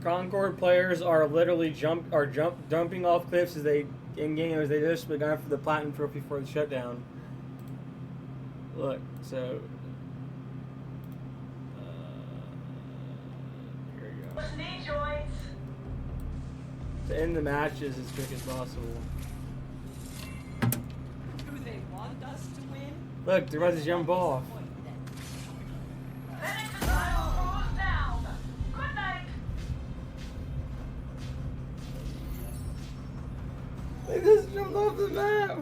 Concord players are literally jumping off cliffs as they in game as they just begun for the platinum trophy for the shutdown. Look, so here we go. To end the matches as quick as possible. Do they want us to win? Look, they're about to jump off. They just jumped off the map.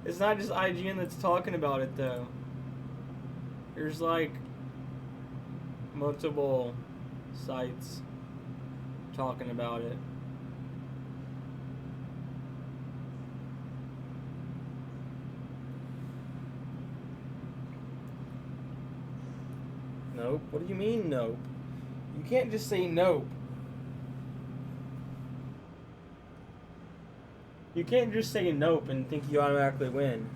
It's not just IGN that's talking about it though. There's like multiple sites talking about it. Nope. What do you mean nope? You can't just say nope. You can't just say nope and think you automatically win.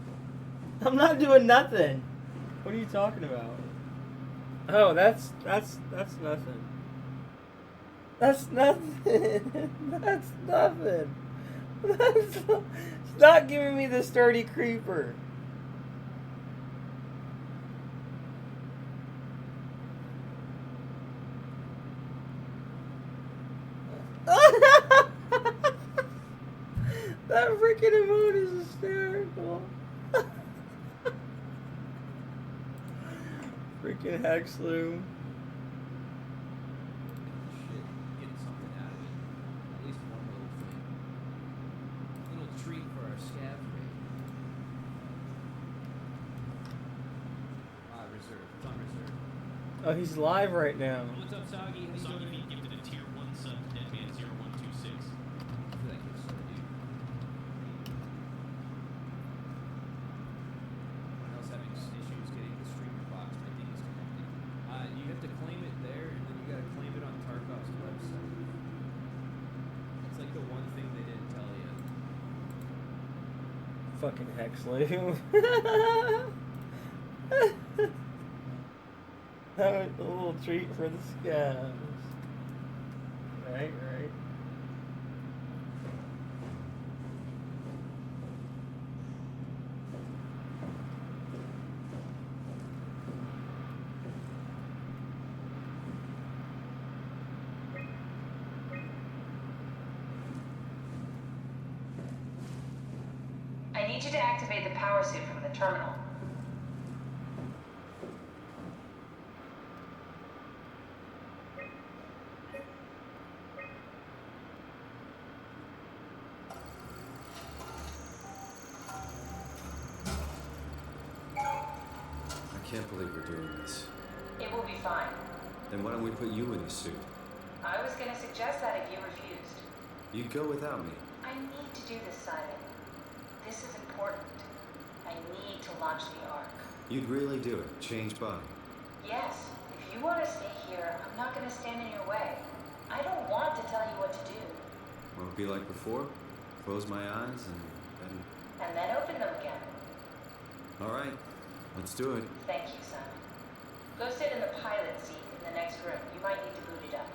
I'm not doing nothing. What are you talking about? Oh, that's nothing. That's nothing. That's nothing. It's not giving me the sturdy creeper. That freaking emote is hysterical. Freaking Hexloom. Shit, getting something out of it. At least one little thing. Little treat for our scav raid. Reserve. It's on reserve. Oh, he's live right now. What's up, Soggy? Soggy being gifted a tier 1 sub to Deadman0126. I feel like it's so dude. Anyone else having issues getting the streamer box? My thing is connected. You have to claim it there, and then you gotta claim it on Tarkov's website. It's like the one thing they didn't tell you. Fucking Hexloom. That was a little treat for the scabs. Right. I need you to activate the power suit from the terminal. I can't believe we're doing this. It will be fine. Then why don't we put you in the suit? I was going to suggest that if you refused. You'd go without me. I need to do this, Simon. This is important. I need to launch the Ark. You'd really do it. Change body. Yes. If you want to stay here, I'm not going to stand in your way. I don't want to tell you what to do. Won't it be like before? Close my eyes and then... And then open them again. All right. Let's do it. Thank you, Simon. Go sit in the pilot seat in the next room. You might need to boot it up.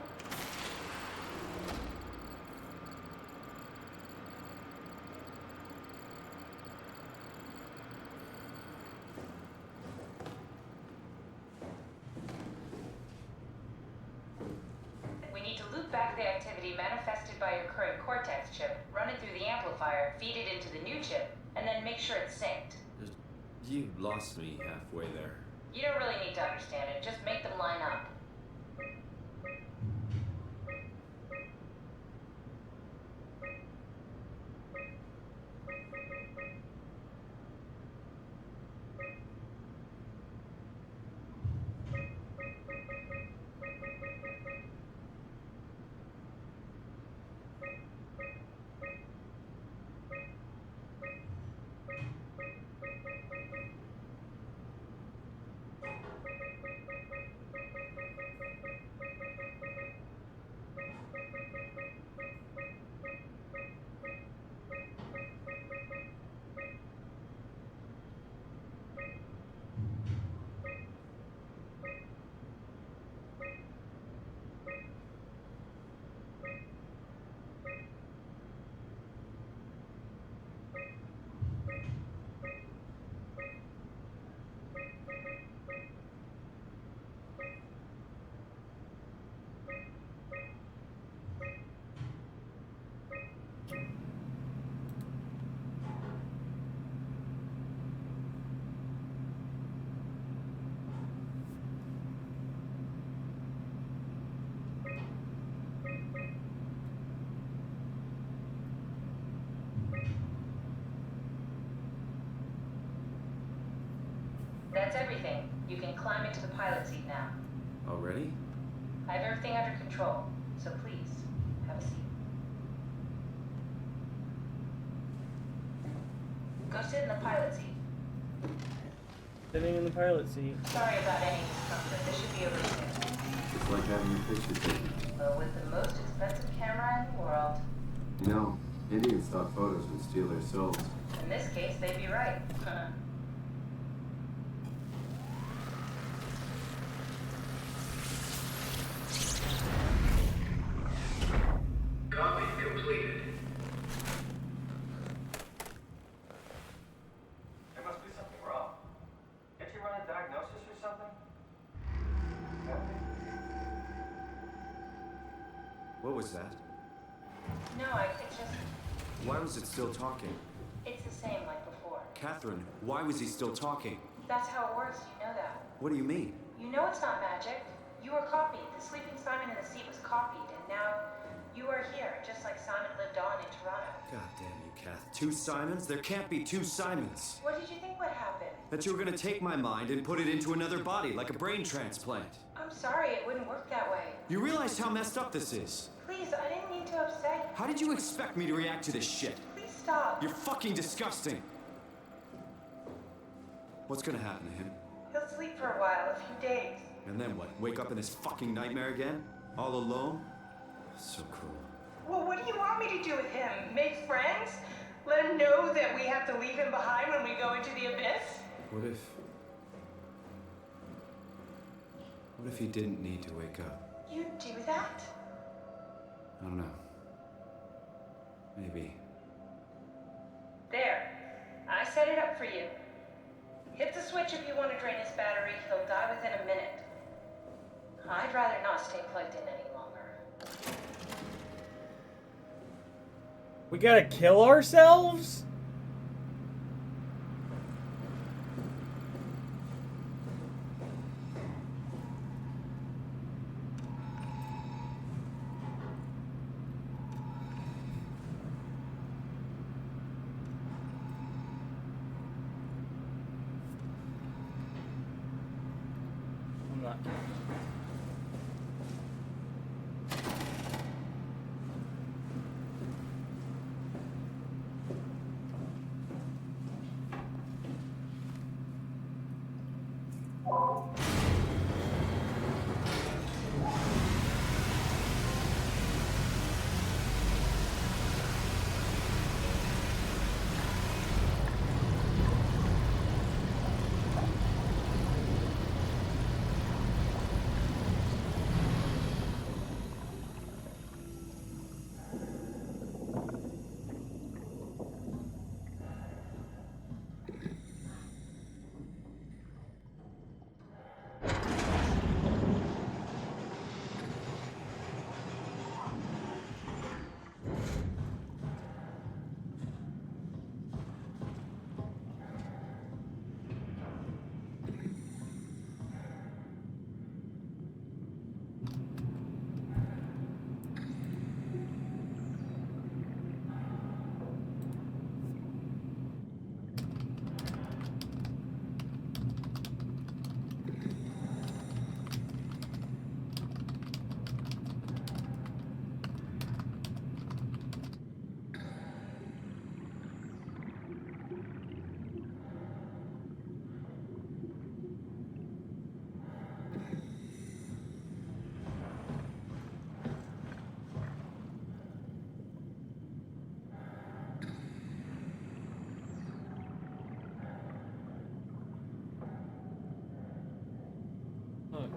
We need to loop back the activity manifested by your current Cortex chip, run it through the amplifier, feed it into the new chip, and then make sure it's synced. You lost me halfway there. You don't really need to understand it, just make them line up. That's everything. You can climb into the pilot seat now. Already? I have everything under control, so please, have a seat. Go sit in the pilot seat. Sitting in the pilot seat. Sorry about any discomfort. This should be over soon. It's like having your picture taken. But with the most expensive camera in the world. You know, Indian stock photos would steal their souls. In this case, they'd be right. Copy completed. There must be something wrong. Did you run a diagnosis or something? What was that? No, it's just, Why was it still talking? it's the same like before. Catherine, why was he still talking? That's how it works, you know that. What do you mean? You know it's not magic. You were copied. The sleeping Simon in the seat was copied, and now you are here, just like Simon lived on in Toronto. God damn you, Kath. 2 Simons? There can't be 2 Simons. What did you think would happen? That you were gonna take my mind and put it into another body, like a brain transplant. I'm sorry, it wouldn't work that way. You realize how messed up this is? Please, I didn't mean to upset you. How did you expect me to react to this shit? Please stop. You're fucking disgusting. What's gonna happen to him? He'll sleep for a while, a few days. And then what? Wake up in this fucking nightmare again? All alone? So cruel. Well, what do you want me to do with him? Make friends? Let him know that we have to leave him behind when we go into the abyss? What if he didn't need to wake up? You'd do that? I don't know. Maybe. There. I set it up for you. Hit the switch if you want to drain his battery. He'll die within a minute. I'd rather not stay plugged in any longer. We gotta kill ourselves? I'm not. Look.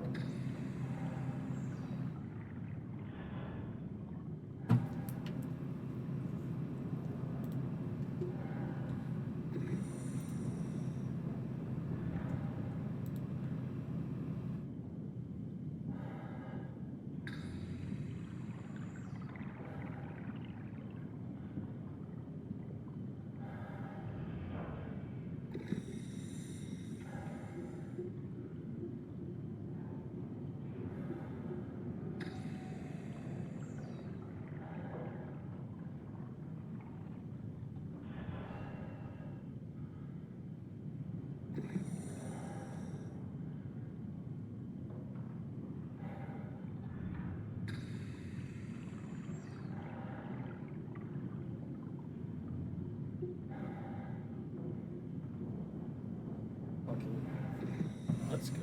Let's go.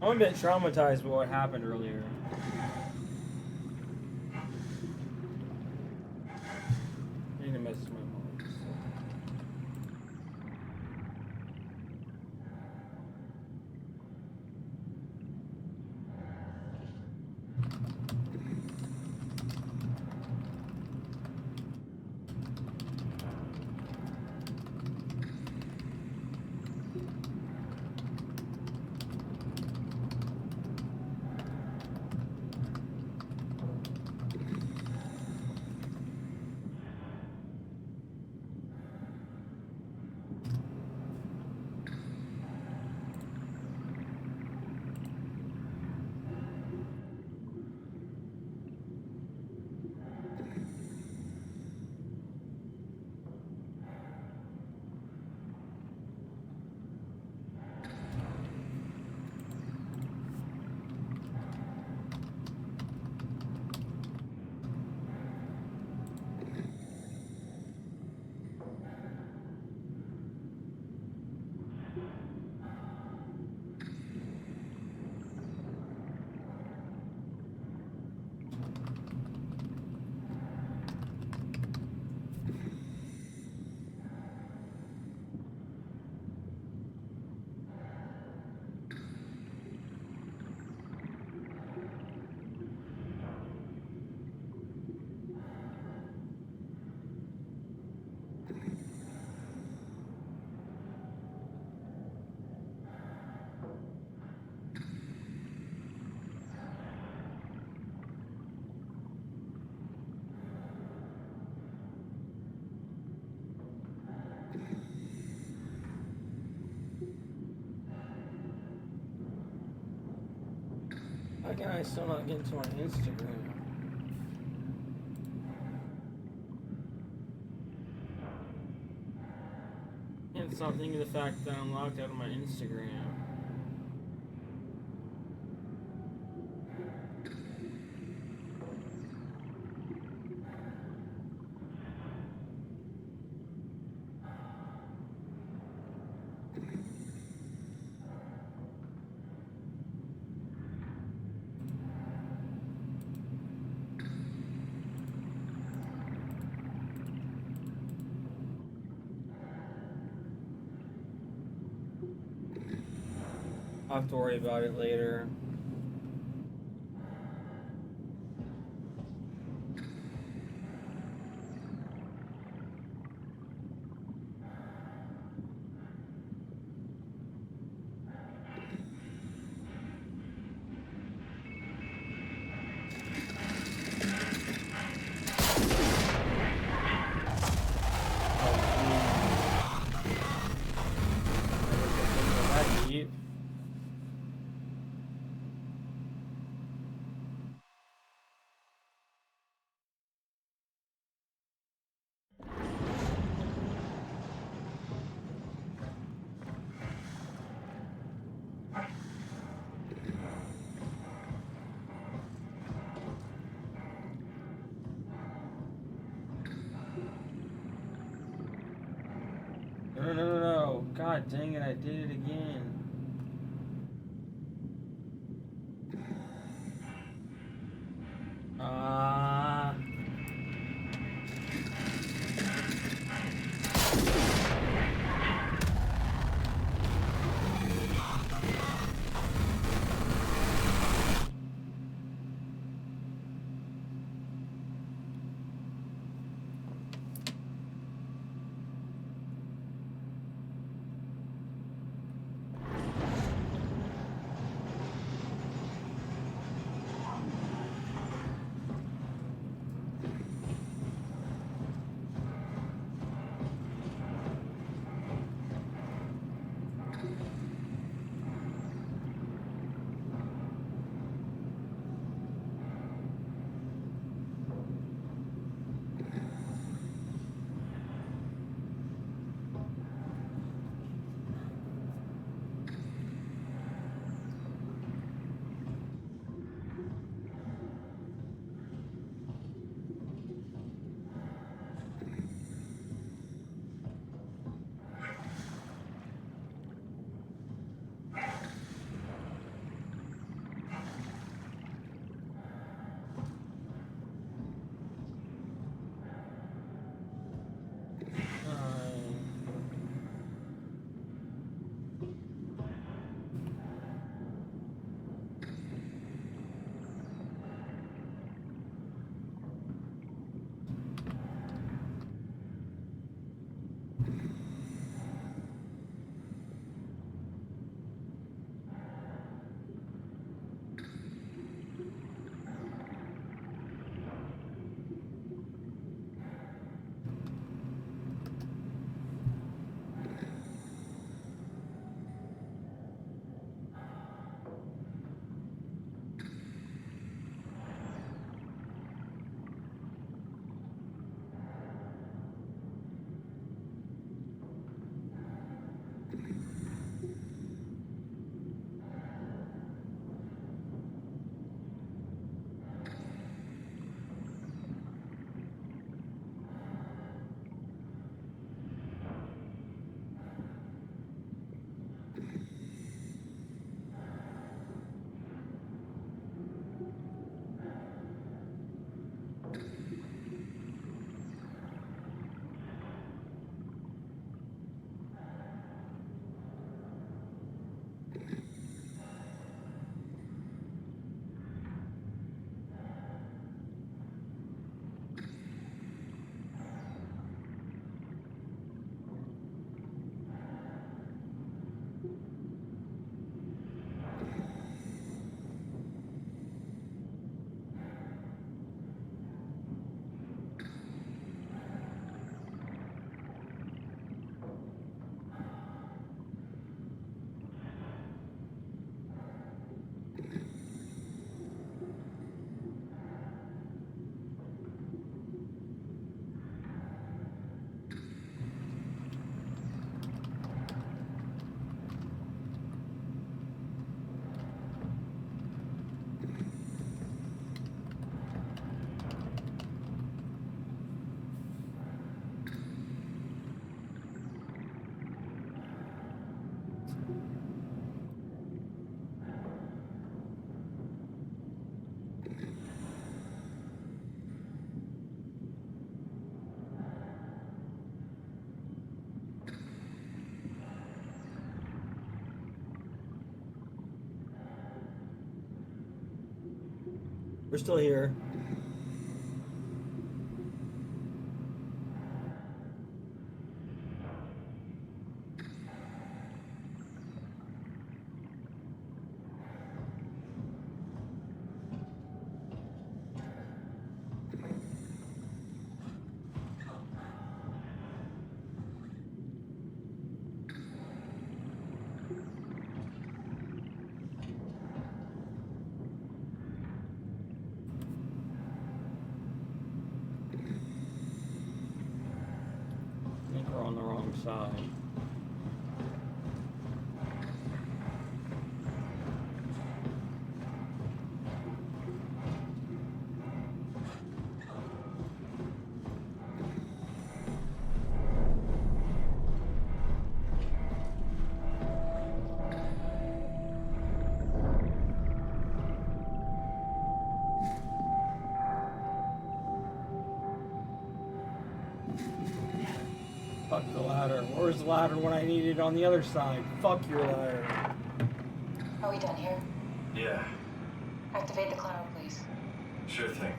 I'm a bit traumatized by what happened earlier. I need to message my mom. Why can I still not get into my Instagram? Can't stop thinking of the fact that I'm locked out of my Instagram. I'll have to worry about it later. No. God dang it, I did it again. We're still here. I think we're on the wrong side. Fuck the ladder. Where's the ladder when I need it on the other side? Fuck your ladder. Are we done here? Yeah, Activate the cloud, please. sure thing.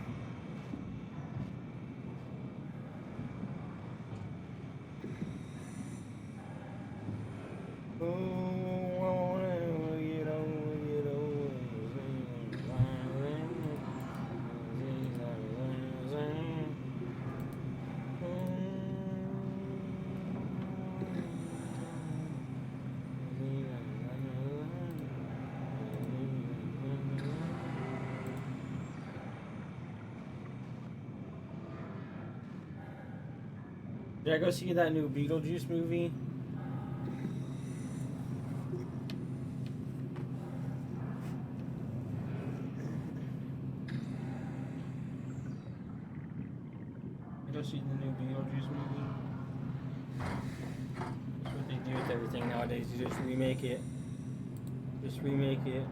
Did I go see that new Beetlejuice movie? Did I go see the new Beetlejuice movie? That's what they do with everything nowadays. You just remake it. Just remake it.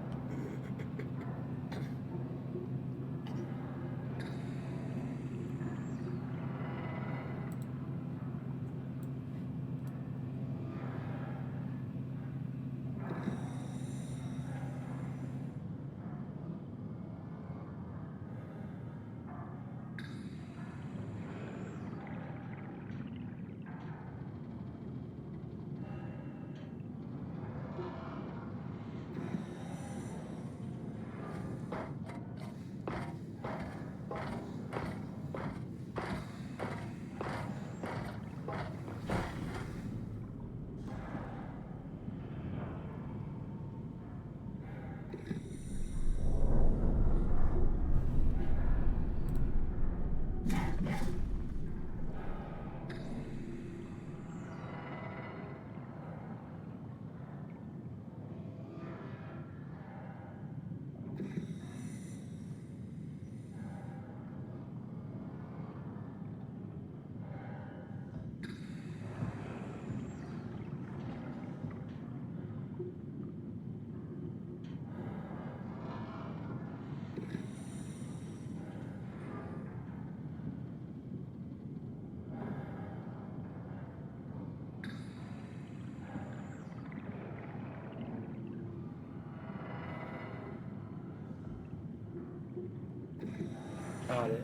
Got it.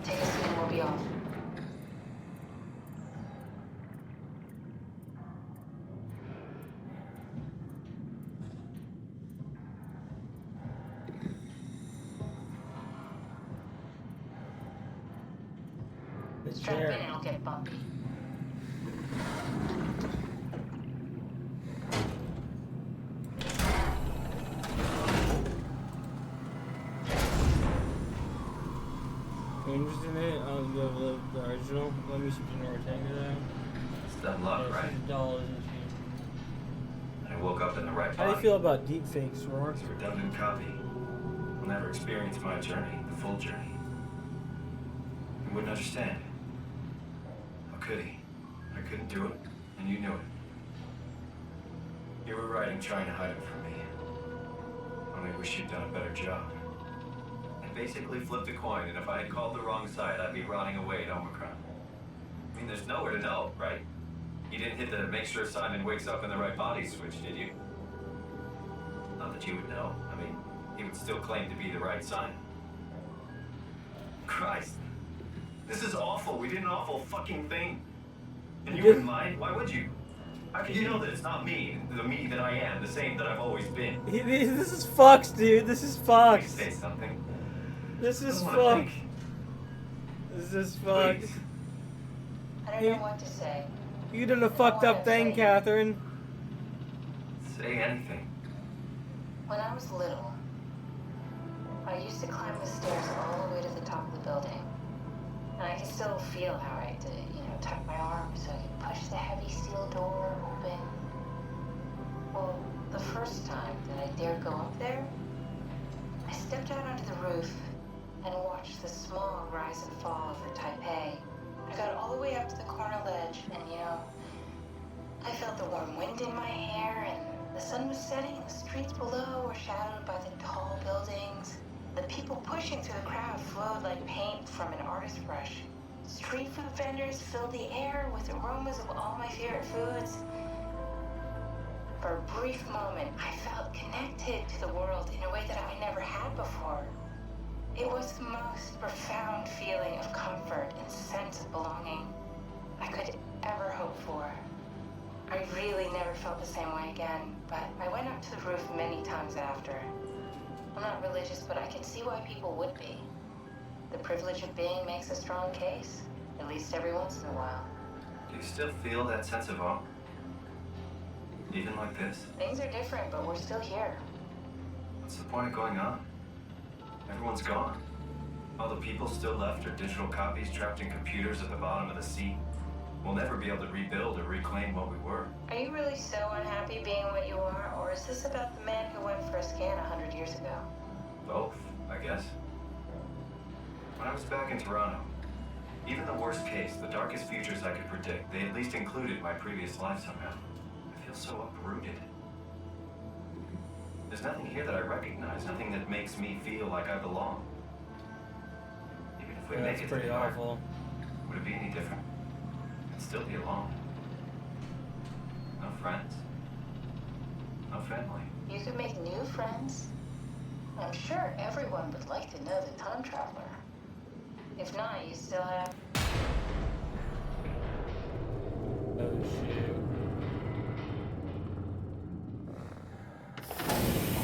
Take a seat and we'll be off. The Strap in chair. and it'll get bumpy. Interested in it? You have the original. Let me see if you know where to take it out. It's dumb luck, right? She's a doll, isn't she? I woke up in the right How do you body. feel about deep fakes, Rourke? It's a redundant copy. I'll never experience my journey, the full journey. He wouldn't understand. How could he? I couldn't do it, and you knew it. You were right in trying to hide it from me. Only wish you'd done a better job. I basically flipped a coin, and if I had called the wrong side, I'd be rotting away at Omicron. I mean, there's nowhere to know, right? You didn't hit the make sure Simon wakes up in the right body switch, did you? Not that you would know. I mean, he would still claim to be the right son. Christ. This is awful. We did an awful fucking thing. And you wouldn't mind? Why would you? How can you know that it's not me, the me that I am, the same that I've always been? This is fucked, dude. This is Please fucked. say something. This is I don't wanna fucked. think. This is fucked. Please. I don't know what to say. You did a fucked up thing, Catherine. Say anything. When I was little, I used to climb the stairs all the way to the top of the building. And I can still feel how I had to, tuck my arm so I could push the heavy steel door open. Well, the first time that I dared go up there, I stepped out onto the roof and watched the smog rise and fall over Taipei. I got all the way up to the corner ledge and, I felt the warm wind in my hair and the sun was setting and the streets below were shadowed by the tall buildings. The people pushing through the crowd flowed like paint from an artist's brush. Street food vendors filled the air with aromas of all my favorite foods. For a brief moment, I felt connected to the world in a way that I never had before. It was the most profound feeling of comfort and sense of belonging I could ever hope for. I really never felt the same way again, but I went up to the roof many times after. I'm not religious, but I can see why people would be. The privilege of being makes a strong case, at least every once in a while. Do you still feel that sense of awe? Even like this? Things are different, but we're still here. What's the point of going on? Everyone's gone. All the people still left are digital copies trapped in computers at the bottom of the sea. We'll never be able to rebuild or reclaim what we were. Are you really so unhappy being what you are, or is this about the man who went for a scan 100 years ago? Both, I guess. When I was back in Toronto, even the worst case, the darkest futures I could predict, they at least included my previous life somehow. I feel so uprooted. There's nothing here that I recognize, nothing that makes me feel like I belong. Even if we make That's it pretty to the ark, awful. would it be any different? I'd still be alone. No friends. No family. You could make new friends. I'm sure everyone would like to know the time traveler. If not, you still have... Oh shit.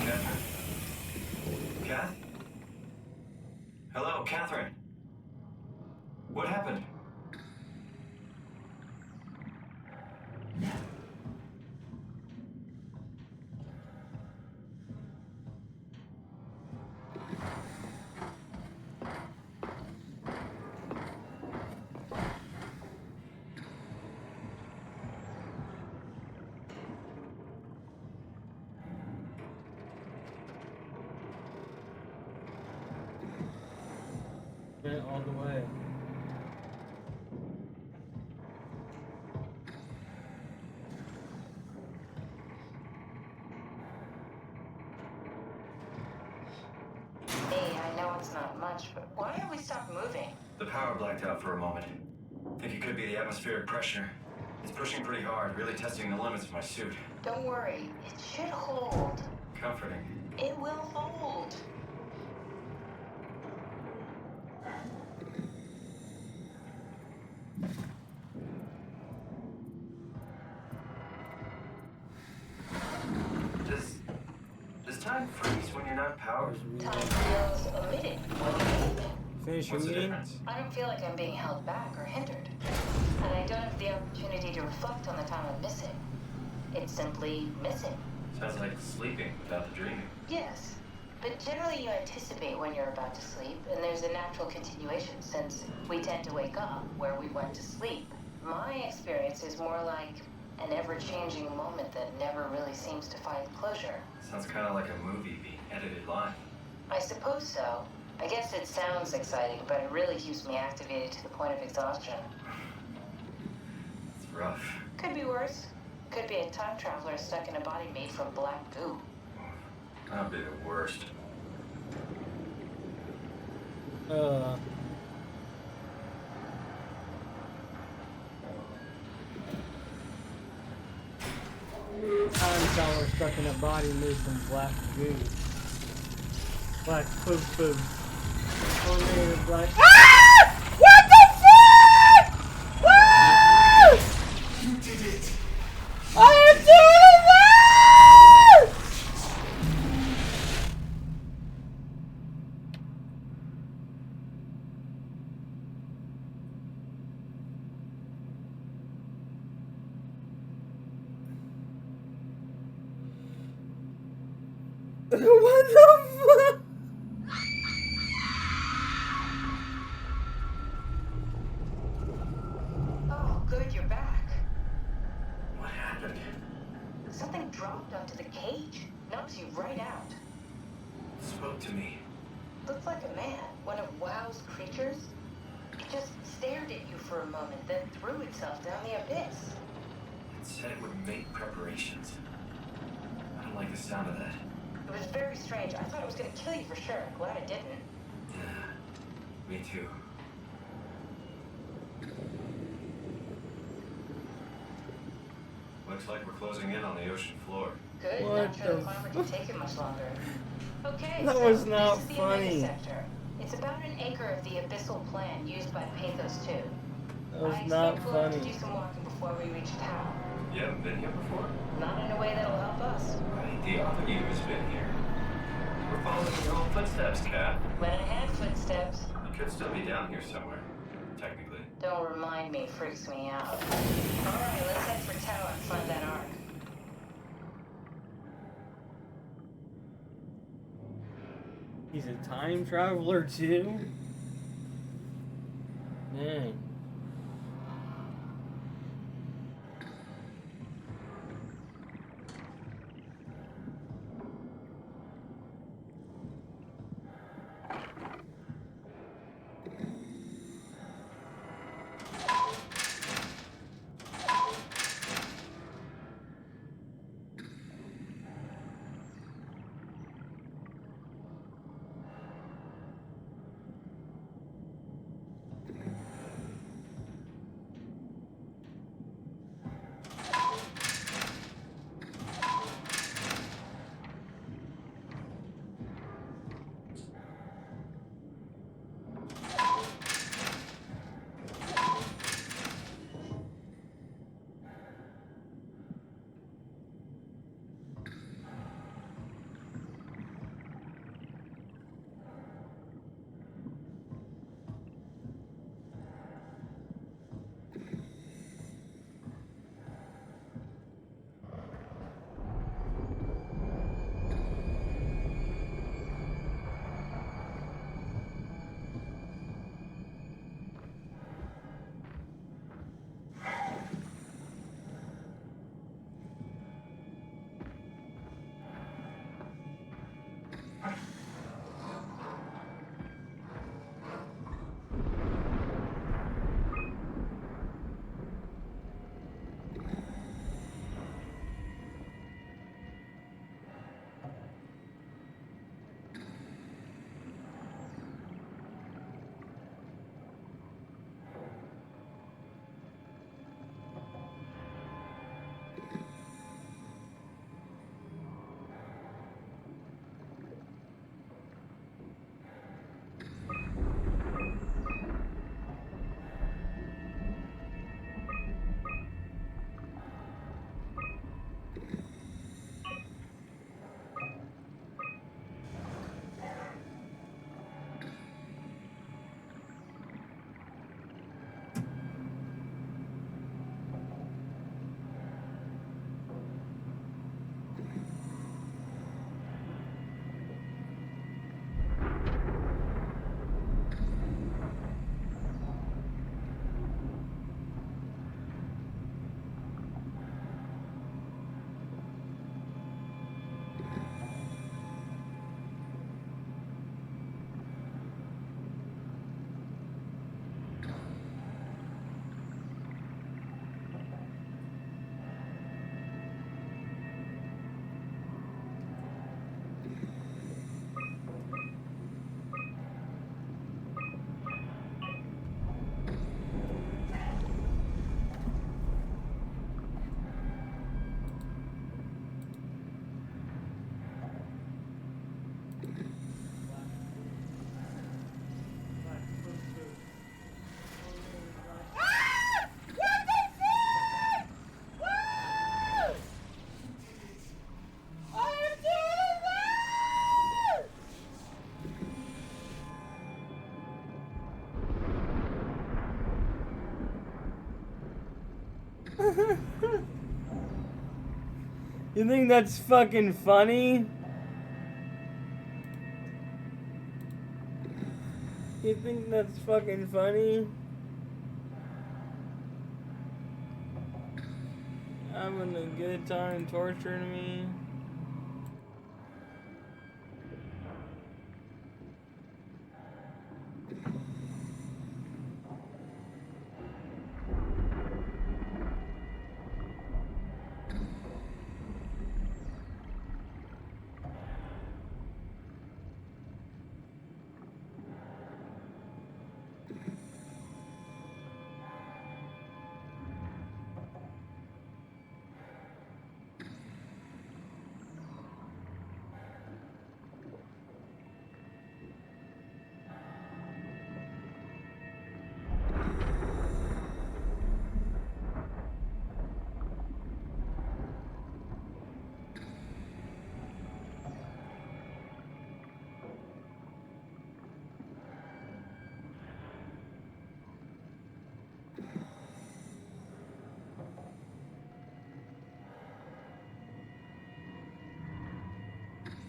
Catherine? Kath? Hello, Catherine. What happened? Went all the way. Hey, I know it's not much, but why don't we stop moving? The power blacked out for a moment. Think it could be the atmospheric pressure. It's pushing pretty hard, really testing the limits of my suit. Don't worry, it should hold. Comforting. It will hold. Does time freeze when you're not powered? Time feels omitted when you're moving. Finish your What's the meeting? difference? I don't feel like I'm being held back or hindered. And I don't have the opportunity to reflect on the time I'm missing. It's simply missing. Sounds like sleeping without the dreaming. Yes, but generally you anticipate when you're about to sleep, and there's a natural continuation since we tend to wake up where we went to sleep. My experience is more like an ever-changing moment that never really seems to find closure. Sounds kind of like a movie being edited live. I suppose so. I guess it sounds exciting, but it really keeps me activated to the point of exhaustion. It's rough. Could be worse. Could be a time traveler stuck in a body made from black goo. That'd be the worst. Time traveler stuck in a body made from black goo. Black poo poo. Or made of black. Ah! What the fuck? Ah! You did it! I am doing that! What the fuck? Oh, good, you're back. What happened? Something dropped onto the cage. Knocks you right out. Spoke to me. Looked like a man, one of WoW's creatures. It just stared at you for a moment, then threw itself down the abyss. It said it would make preparations. I don't like the sound of that. It was very strange. I thought it was going to kill you for sure. Glad it didn't. Yeah, me too. Looks like we're closing in on the ocean floor. Good. What Not sure the the climber can take it much longer. Okay, That so was not this is the funny. Omega sector. It's about an acre of the abyssal plan used by Pathos 2. That was I not expect we'll have to funny. do some walking before we reach town. You haven't been here before? Not in a way that'll help us. Right, the other you has been here. We're following your own footsteps, Kat. When I had footsteps, You could still be down here somewhere, technically. don't remind me, freaks me out. Alright, let's head for tower and find that arc. He's a time traveler too? Dang. You think that's fucking funny? You think that's fucking funny? Having a good time torturing me?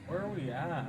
Where are we at?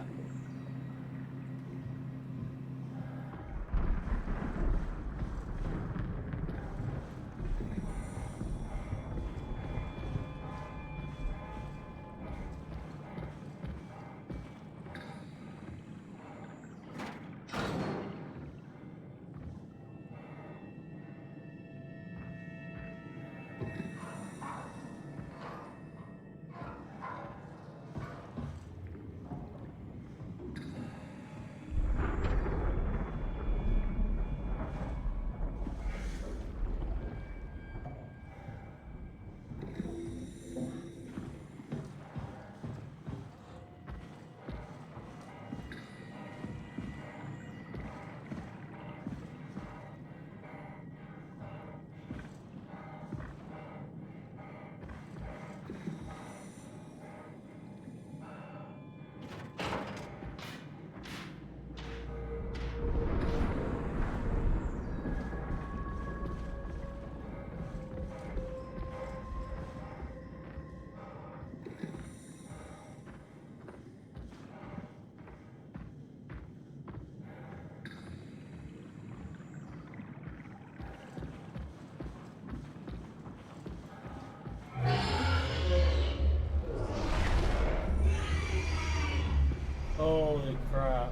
Holy crap.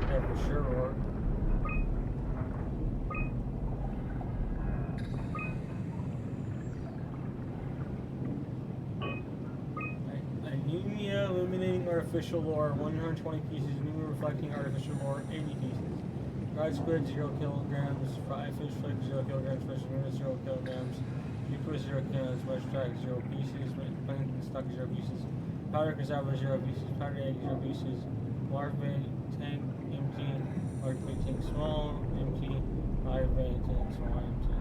Yeah, for sure, Rourke. Anemia eliminating artificial lore, 120 pieces. Anemia reflecting artificial lore, 80 pieces. Dried squid, 0 kilograms. Fried fish flake, 0 kilograms. Fish minute, 0 kilograms. Liquid, 0 kilograms. Mush track, 0 pieces. Plankton stock, 0 pieces. Powder cassava, 0 pieces. Powdered egg, 0 pieces. Larvae tank, empty. Larvae tank, small, empty. Larvae tank, small, empty.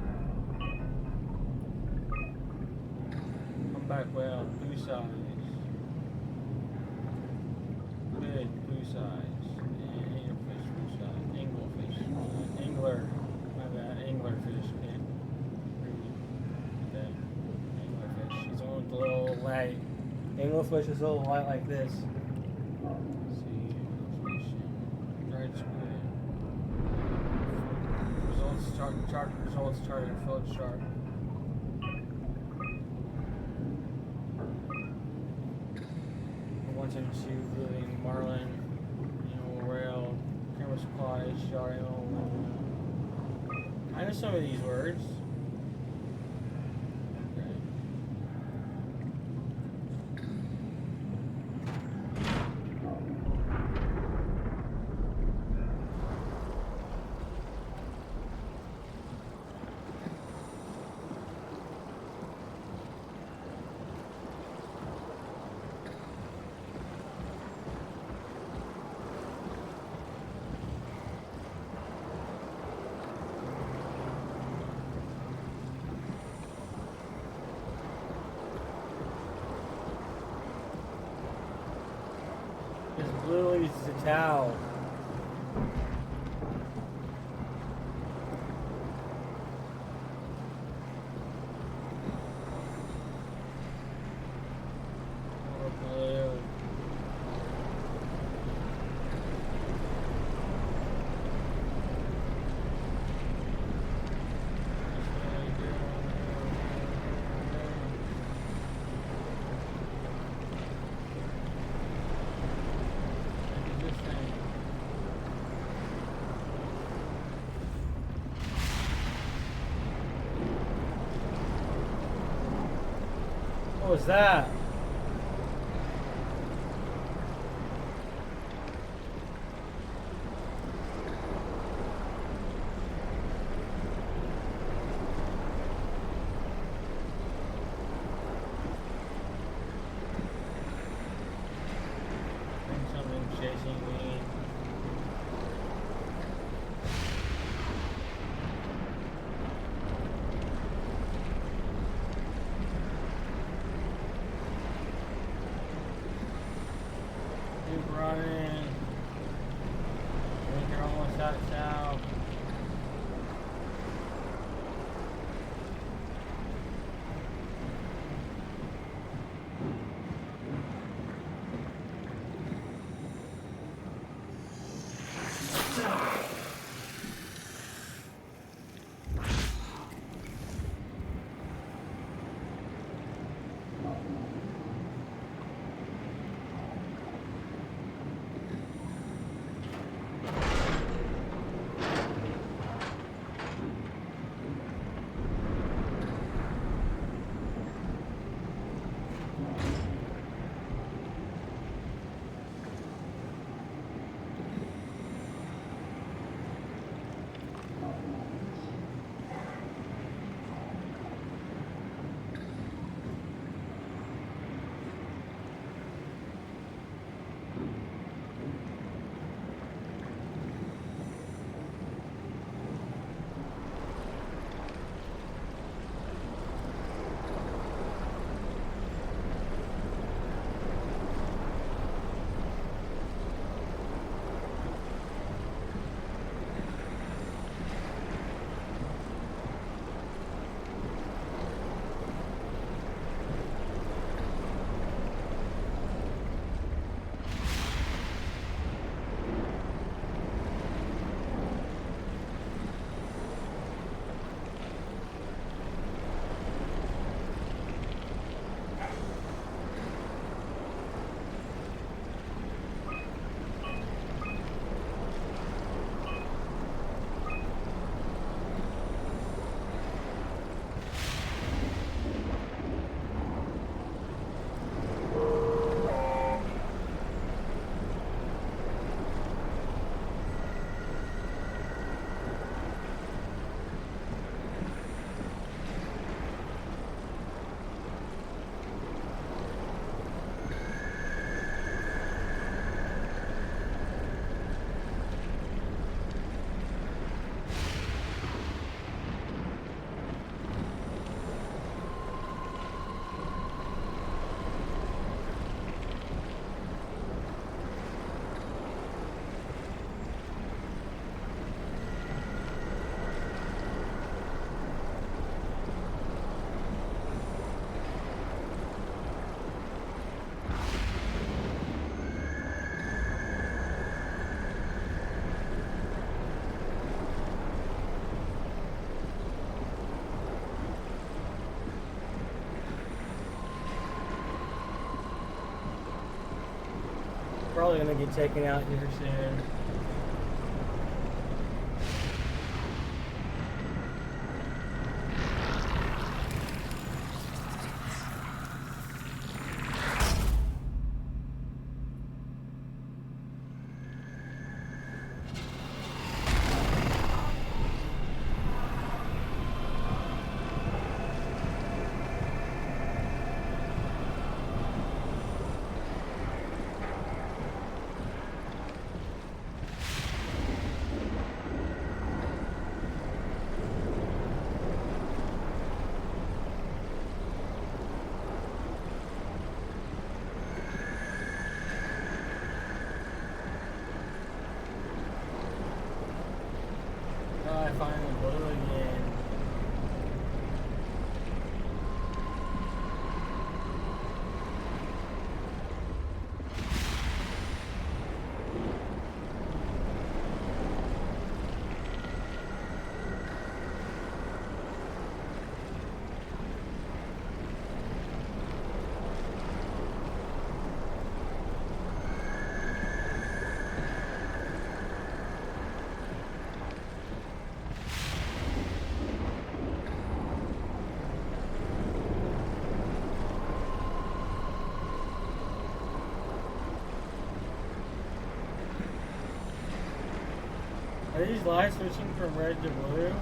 Humpback whale, blue size. Big, blue size. Anglerfish, blue size. Anglerfish. Angler. My bad. Anglerfish. Okay. Okay. Anglerfish. It's only a little light. Anglerfish is a little light like this. Let's see. Dried squid. Results chart. Results chart and float chart. Once and two, including marlin, whale, camera supply, shark. I know some of these words. Okay. literally just a towel. Or blue. What was that? Think something chasing me. Keep running. I think you're almost out south. Probably gonna get taken out here soon. finally blue again. Are these lights switching from red to blue?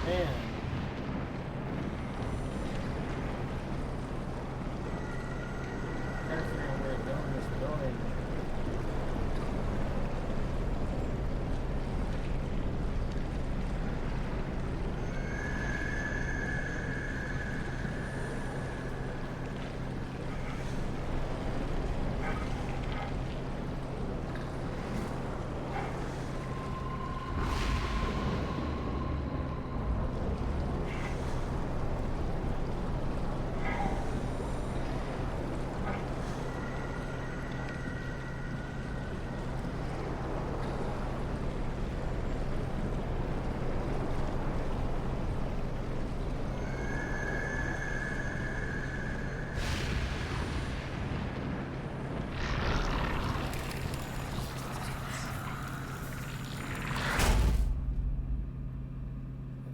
Man. Trying to figure out where to go in this building.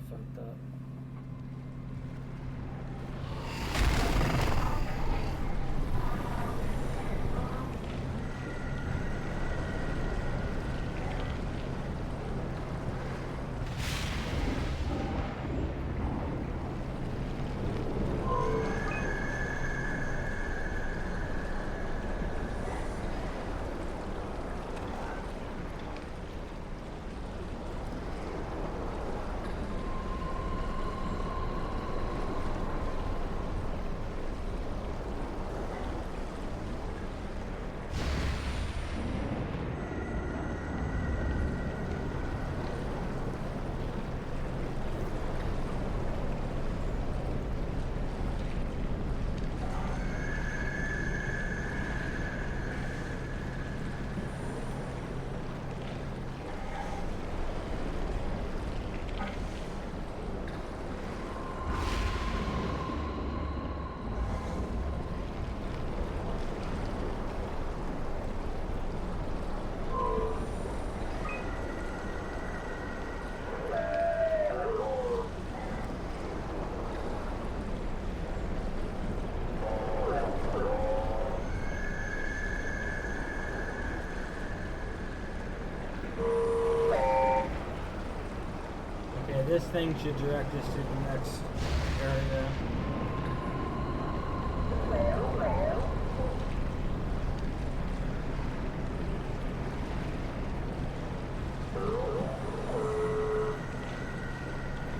Fucked up. This thing should direct us to the next area.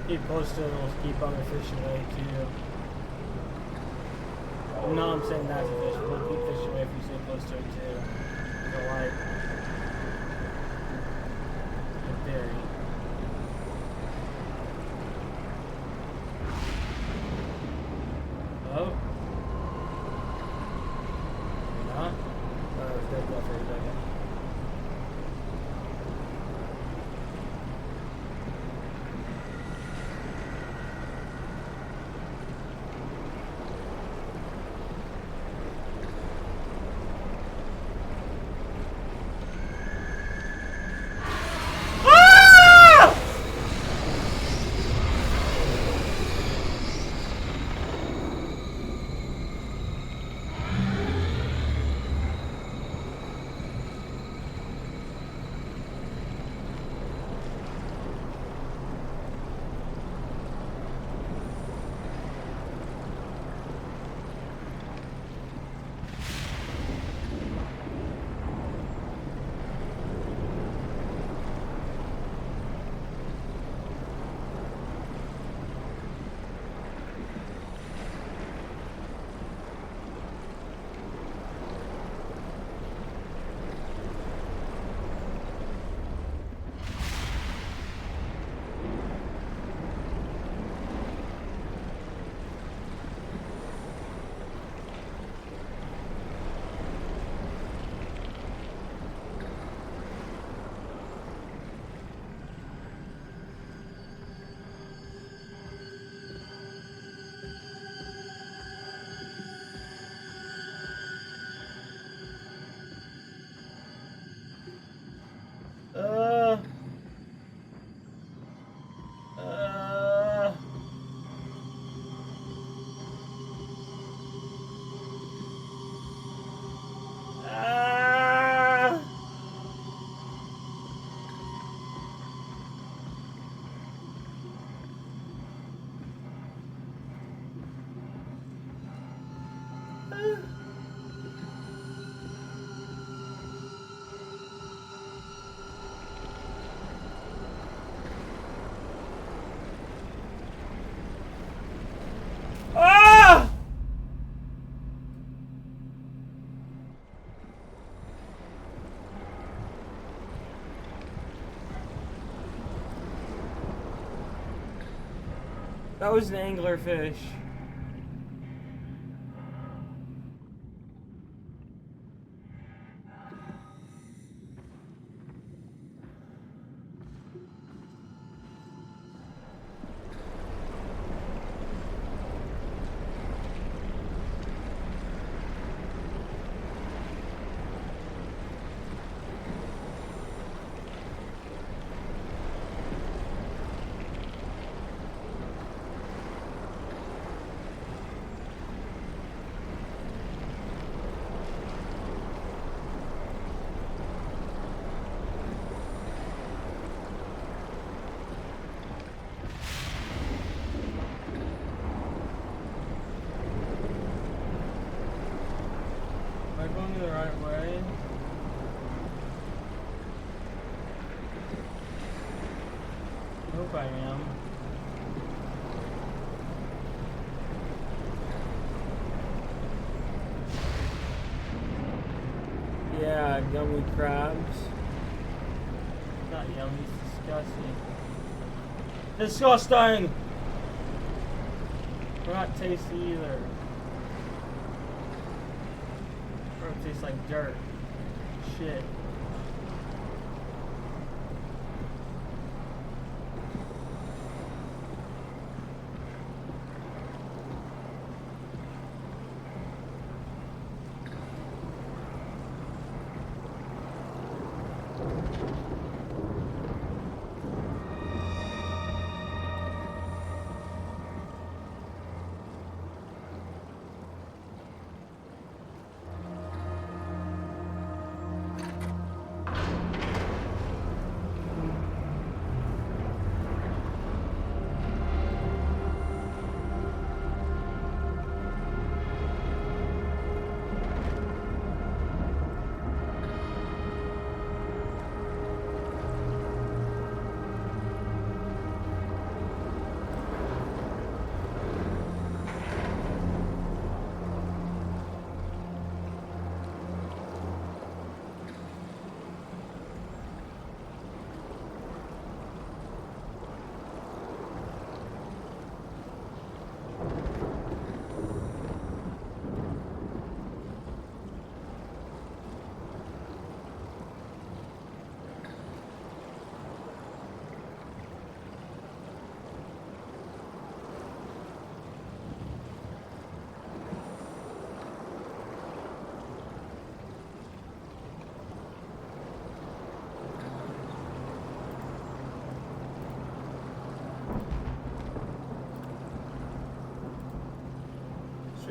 Keep close to it, will keep other fish away too. No, I'm saying that's a fish. We'll keep fish away if you stay close to it too. The light. In theory. Oh. Maybe not. Oh, it was dead for a second. Uh. Ah! That was an anglerfish. Am I going the right way? I hope I am. Yeah, gummy crabs. Not yummy, it's disgusting. Disgusting! They're not tasty either. Or it tastes like dirt. Shit.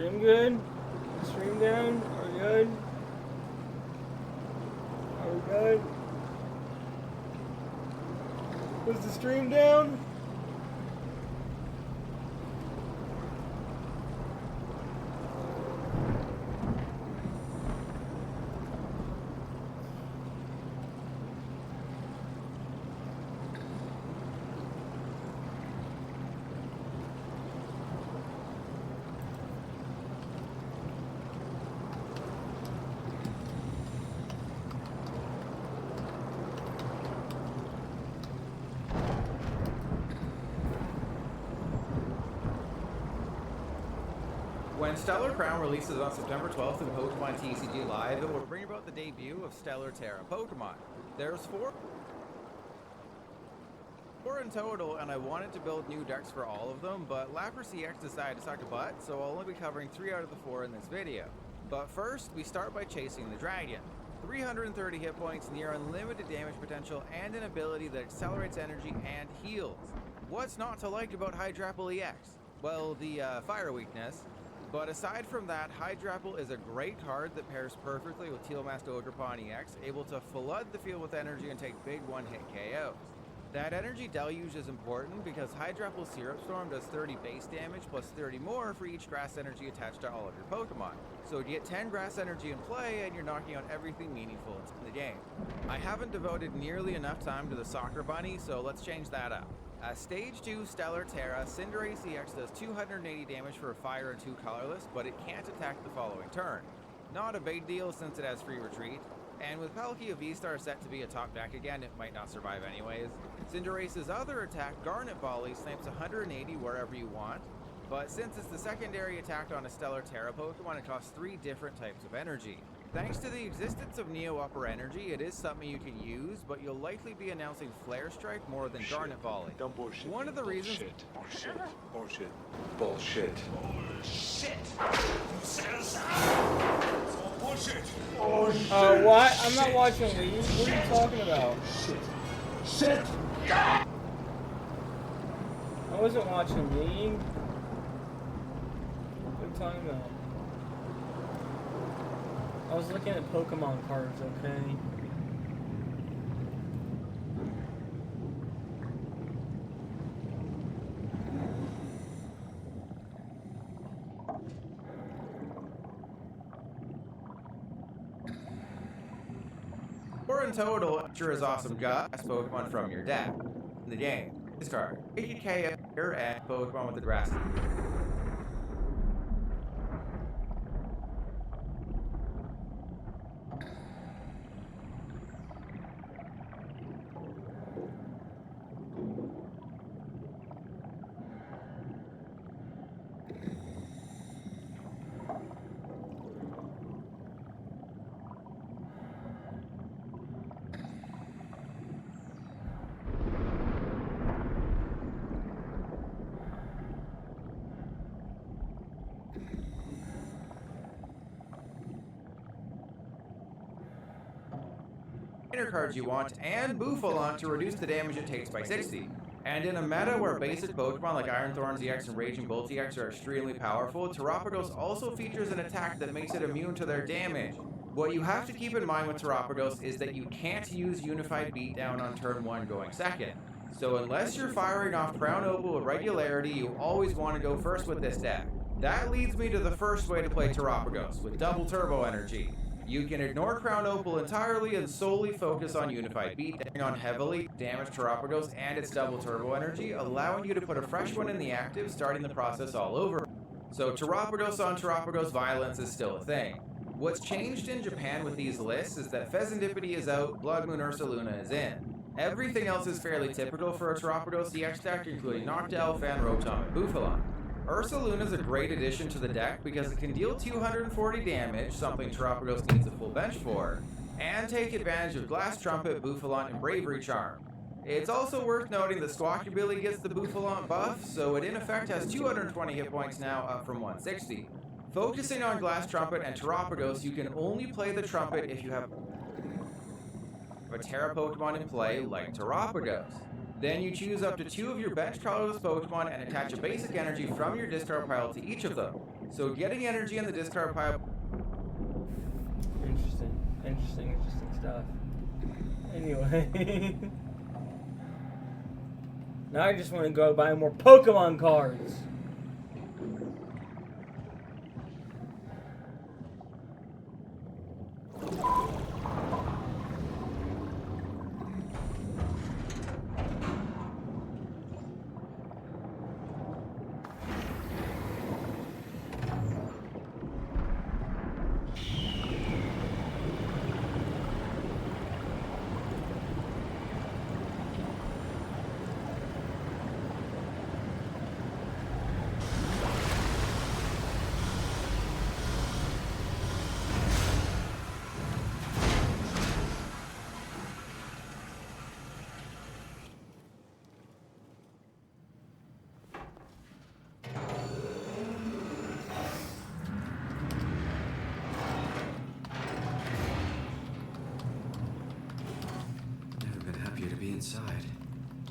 stream good? Stream down? Are we good? Are we good? Was the stream down? When Stellar Crown releases on September 12th in Pokemon TCG Live, it will bring about the debut of Stellar Terra Pokemon. There's four in total, and I wanted to build new decks for all of them, but Lapras EX decided to suck a butt, so I'll only be covering 3 out of the 4 in this video. But first, we start by chasing the dragon. 330 hit points, near unlimited damage potential, and an ability that accelerates energy and heals. What's not to like about Hydrapple EX? Well, the fire weakness. But aside from that, Hydrapple is a great card that pairs perfectly with Tealmaster Ogerpon EX, able to flood the field with energy and take big one-hit KOs. That energy deluge is important because Hydrapple Syrup Storm does 30 base damage plus 30 more for each grass energy attached to all of your Pokemon. So you get 10 grass energy in play and you're knocking out everything meaningful in the game. I haven't devoted nearly enough time to the Soccer Bunny, so let's change that up. Stage 2 Stellar Terra, Cinderace EX does 280 damage for a fire and 2 colorless, but it can't attack the following turn. Not a big deal since it has free retreat, and with Palkia V-Star set to be a top deck again, it might not survive anyways. Cinderace's other attack, Garnet Volley, snipes 180 wherever you want, but since it's the secondary attack on a Stellar Terra Pokemon, it costs 3 different types of energy. Thanks to the existence of Neo Upper Energy, it is something you can use, but you'll likely be announcing Flare Strike more than Garnet Volley. Don't bullshit. One of the reasons... Bullshit. Bullshit. Bullshit. Bullshit. Bullshit. Bullshit. What? I'm not watching League. What are you talking about? Shit. I wasn't watching League. What are you talking about? I was looking at Pokemon cards, okay? Or in total, sure is awesome grass Pokemon from your deck. In the game, discard 80k and Pokemon with the grass. Cards you want, and Buffalant to reduce the damage it takes by 60. And in a meta where basic Pokemon like Iron Thorns EX and Raging Bolt EX are extremely powerful, Terapagos also features an attack that makes it immune to their damage. What you have to keep in mind with Terapagos is that you can't use Unified Beatdown on turn 1 going second. So unless you're firing off Crown Opal with regularity, you always want to go first with this deck. That leads me to the first way to play Terapagos, with double turbo energy. You can ignore Crown Opal entirely and solely focus on Unified Beatdown on heavily damaged Terapagos and its double turbo energy, allowing you to put a fresh one in the active, starting the process all over. So Terapagos on Terapagos violence is still a thing. What's changed in Japan with these lists is that Fezandipity is out, Blood Moon Ursaluna is in. Everything else is fairly typical for a Terapagos EX deck, including Noctowl, Fan Rotom, and Buffalant. Ursaluna is a great addition to the deck because it can deal 240 damage, something Terapagos needs a full bench for, and take advantage of Glass Trumpet, Buffalant, and Bravery Charm. It's also worth noting that Squawkabilly gets the Buffalant buff, so it in effect has 220 hit points now, up from 160. Focusing on Glass Trumpet and Terapagos, you can only play the Trumpet if you have a Terra Pokemon in play, like Terapagos. Then you choose up to 2 of your bench colorless Pokemon and attach a basic energy from your discard pile to each of them. So getting energy in the discard pile... Interesting stuff. Anyway. Now I just want to go buy more Pokemon cards. Never been happier to be inside.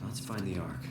Let's find the Ark.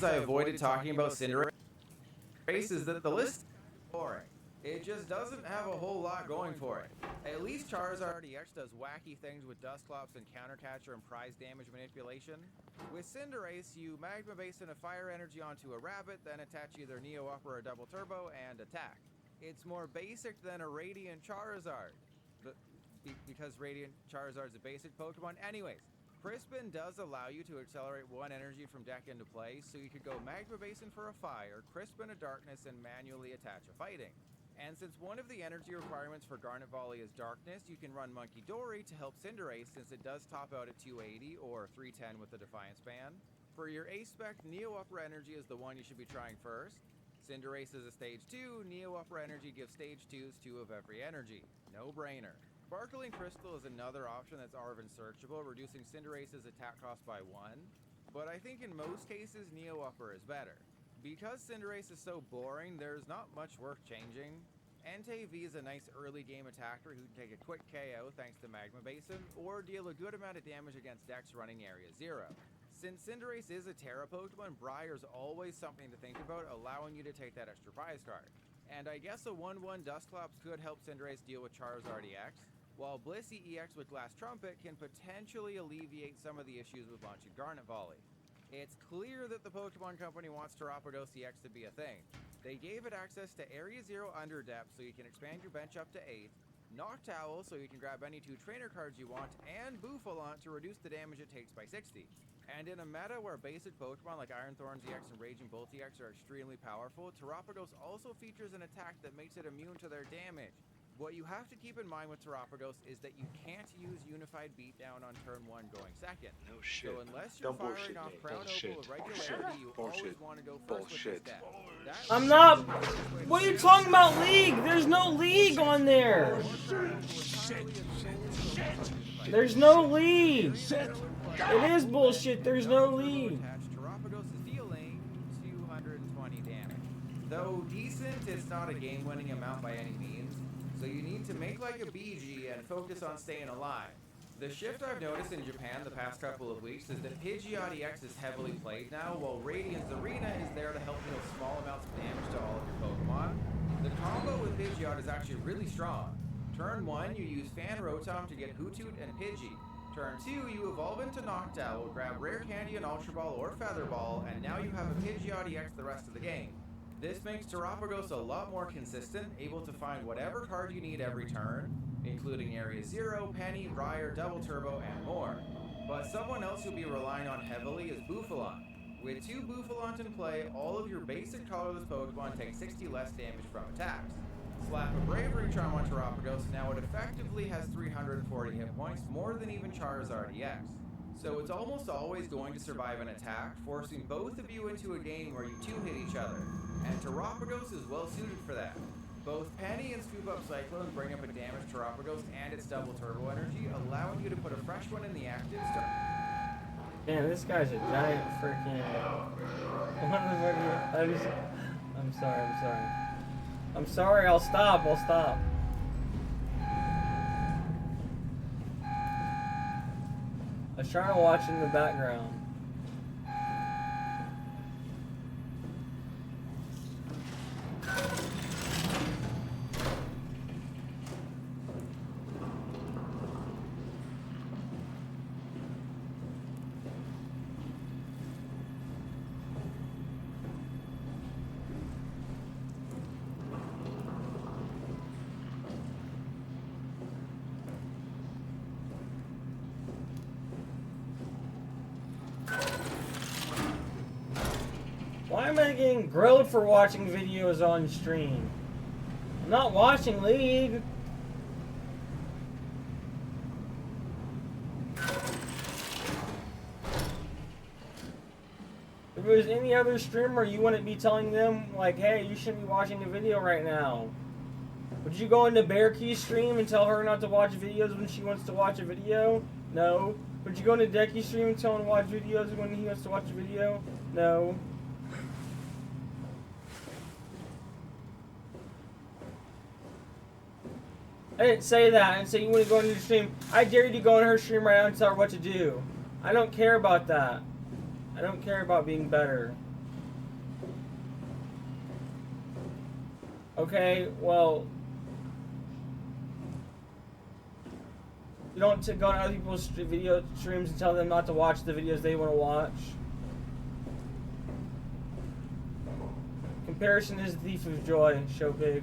I avoided talking about Cinderace is that the list is boring. It just doesn't have a whole lot going for it. At least Charizard EX does wacky things with Dusclops and Countercatcher and prize damage manipulation. With Cinderace, you Magma Basin a fire energy onto a rabbit, then attach either Neo Up or a double turbo and attack. It's more basic than a Radiant Charizard. Because Radiant Charizard's a basic Pokemon. Anyways, Crispin does allow you to accelerate one energy from deck into play, so you could go Magma Basin for a fire, Crispin a darkness, and manually attach a fighting. And since one of the energy requirements for Garnet Volley is darkness, you can run Monkey Dory to help Cinderace since it does top out at 280 or 310 with the Defiance Band. For your A-Spec, Neo Upper Energy is the one you should be trying first. Cinderace is a Stage 2, Neo Upper Energy gives Stage 2s 2 of every energy. No brainer. Sparkling Crystal is another option that's Arven searchable, reducing Cinderace's attack cost by 1. But I think in most cases, Neo Upper is better. Because Cinderace is so boring, there's not much worth changing. Entei V is a nice early game attacker who can take a quick KO thanks to Magma Basin, or deal a good amount of damage against decks running Area 0. Since Cinderace is a Terra Pokemon, Briar's always something to think about, allowing you to take that extra prize card. And I guess a 1-1 Dusclops could help Cinderace deal with Charizard EX, while Blissey EX with Glass Trumpet can potentially alleviate some of the issues with launching Garnet Volley. It's clear that the Pokemon Company wants Terapagos EX to be a thing. They gave it access to Area 0 Under Depth so you can expand your bench up to 8, Noctowl so you can grab any 2 trainer cards you want, and Buffalant to reduce the damage it takes by 60. And in a meta where basic Pokemon like Iron Thorns EX and Raging Bolt EX are extremely powerful, Terapagos also features an attack that makes it immune to their damage. What you have to keep in mind with Terapagos is that you can't use Unified Beatdown on turn 1 going second. No shit. So unless you're Don't firing bullshit off me. Crown Bullshit. Opal with regularity, you always Bullshit. want to go first with this Bullshit. deck. That I'm way not. you can use this way to What are you clear talking about, League? There's no League on there. There's no League. It is bullshit. There's no League. Terapagos is dealing 220 damage. Though decent, it's not a game-winning amount by any means, so you need to make like a BG and focus on staying alive. The shift I've noticed in Japan the past couple of weeks is that Pidgeot EX is heavily played now, while Radiant's Arena is there to help deal small amounts of damage to all of your Pokemon. The combo with Pidgeot is actually really strong. Turn 1, you use Fan Rotom to get Hoothoot and Pidgey. Turn 2, you evolve into Noctowl, grab Rare Candy and Ultra Ball or Feather Ball, and now you have a Pidgeot EX the rest of the game. This makes Terapagos a lot more consistent, able to find whatever card you need every turn, including Area 0, Penny, Briar, Double Turbo, and more. But someone else you'll be relying on heavily is Buffalant. With 2 Buffalant in play, all of your basic colorless Pokemon take 60 less damage from attacks. Slap a Bravery Charm on Terapagos, now it effectively has 340 hit points, more than even Charizard EX. So it's almost always going to survive an attack, forcing both of you into a game where you 2-hit each other. And Terapagos is well suited for that. Both Penny and Scoop Up Cyclone bring up a damaged Terapagos and its double turbo energy, allowing you to put a fresh one in the active start. Man, this guy's a giant freaking. What the fuck? I'm sorry. I'm sorry. I'll stop. I was trying to watch in the background. Why am I getting grilled for watching videos on stream? I'm not watching League. If it was any other streamer, you wouldn't be telling them, like, hey, you shouldn't be watching a video right now. Would you go into Bear Key's stream and tell her not to watch videos when she wants to watch a video? No. Would you go into Decky's stream and tell him to watch videos when he wants to watch a video? No. I didn't say that. I didn't say you want to go into the stream. I dare you to go in her stream right now and tell her what to do. I don't care about that. I don't care about being better. Okay, well, you don't go on other people's video streams and tell them not to watch the videos they want to watch. Comparison is the thief of joy. Show big.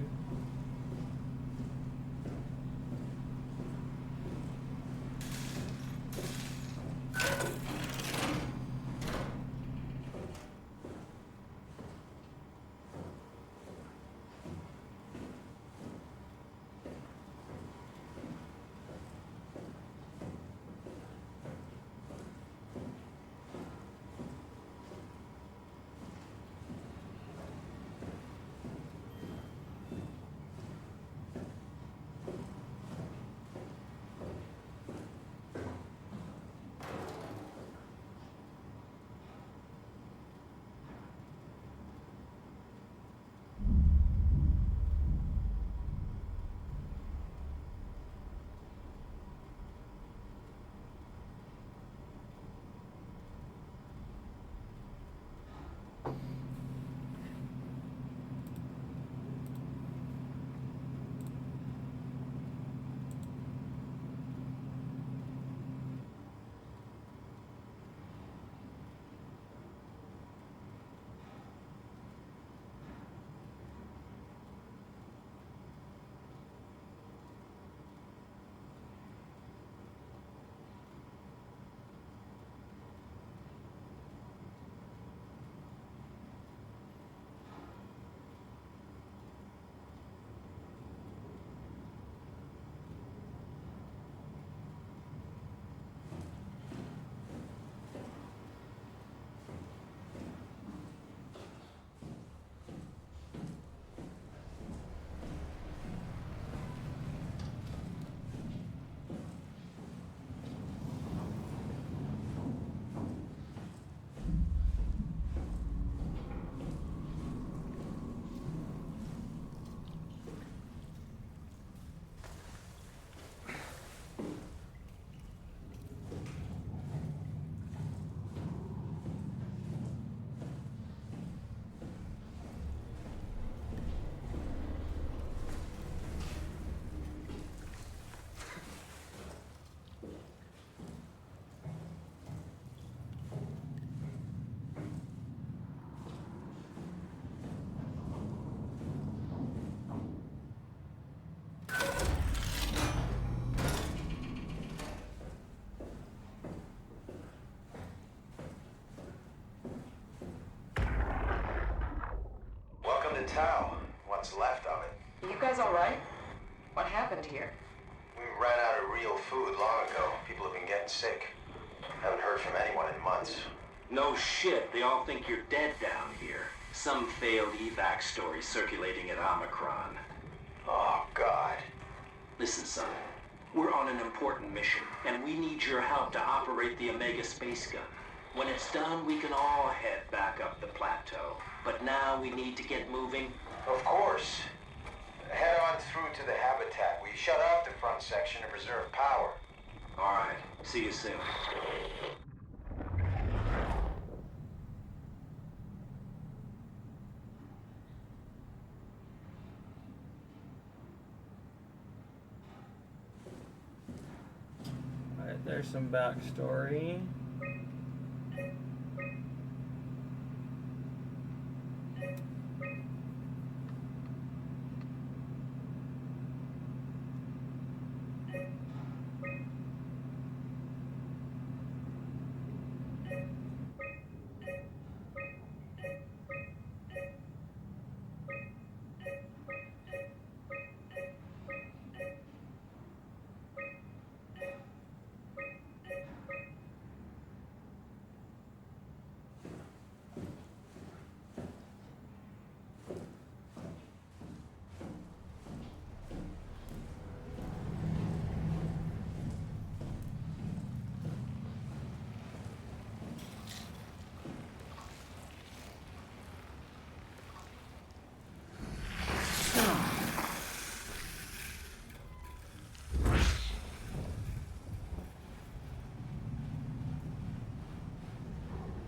tell. What's left of it. You guys alright? What happened here? We ran out of real food long ago. People have been getting sick. Haven't heard from anyone in months. No shit, they all think you're dead down here. Some failed evac story circulating at Omicron. Oh, God. Listen, son. We're on an important mission, and we need your help to operate the Omega space gun. When it's done, we can all head back up the plateau. But now we need to get moving. Of course. Head on through to the habitat. We shut off the front section to preserve power. All right. See you soon. Alright, there's some backstory.